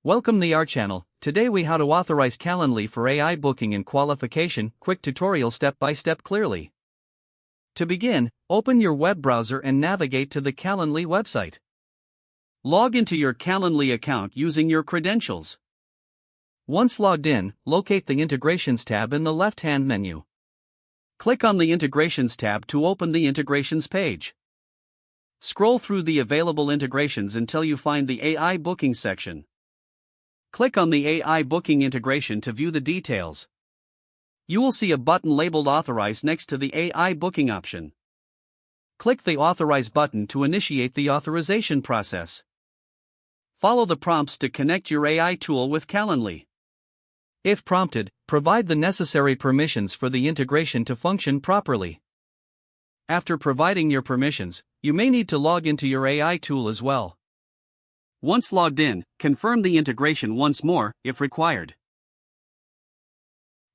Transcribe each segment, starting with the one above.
Welcome to our channel. Today we how to authorize Calendly for AI booking and qualification. Quick tutorial step by step clearly. To begin, open your web browser and navigate to the Calendly website. Log into your Calendly account using your credentials. Once logged in, locate the Integrations tab in the left-hand menu. Click on the Integrations tab to open the Integrations page. Scroll through the available integrations until you find the AI Booking section. Click on the AI Booking integration to view the details. You will see a button labeled Authorize next to the AI Booking option. Click the Authorize button to initiate the authorization process. Follow the prompts to connect your AI tool with Calendly. If prompted, provide the necessary permissions for the integration to function properly. After providing your permissions, you may need to log into your AI tool as well. Once logged in, confirm the integration once more, if required.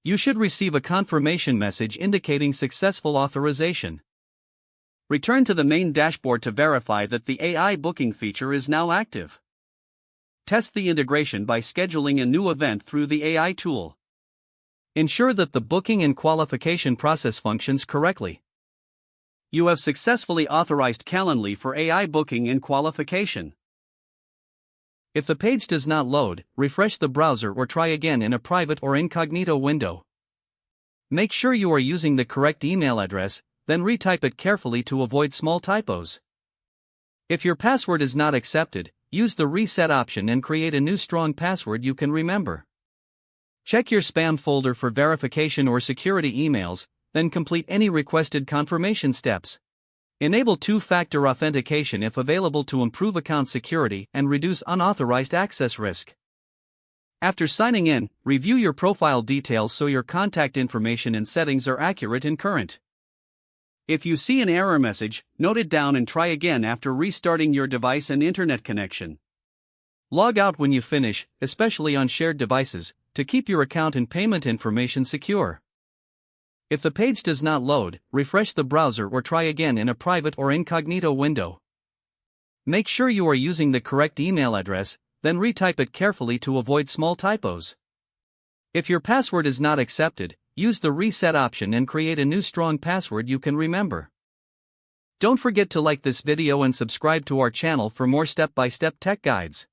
You should receive a confirmation message indicating successful authorization. Return to the main dashboard to verify that the AI booking feature is now active. Test the integration by scheduling a new event through the AI tool. Ensure that the booking and qualification process functions correctly. You have successfully authorized Calendly for AI booking and qualification. If the page does not load, refresh the browser or try again in a private or incognito window. Make sure you are using the correct email address, then retype it carefully to avoid small typos. If your password is not accepted, use the reset option and create a new strong password you can remember. Check your spam folder for verification or security emails, then complete any requested confirmation steps. Enable two-factor authentication if available to improve account security and reduce unauthorized access risk. After signing in, review your profile details so your contact information and settings are accurate and current. If you see an error message, note it down and try again after restarting your device and internet connection. Log out when you finish, especially on shared devices, to keep your account and payment information secure. If the page does not load, refresh the browser or try again in a private or incognito window. Make sure you are using the correct email address, then retype it carefully to avoid small typos. If your password is not accepted, use the reset option and create a new strong password you can remember. Don't forget to like this video and subscribe to our channel for more step-by-step tech guides.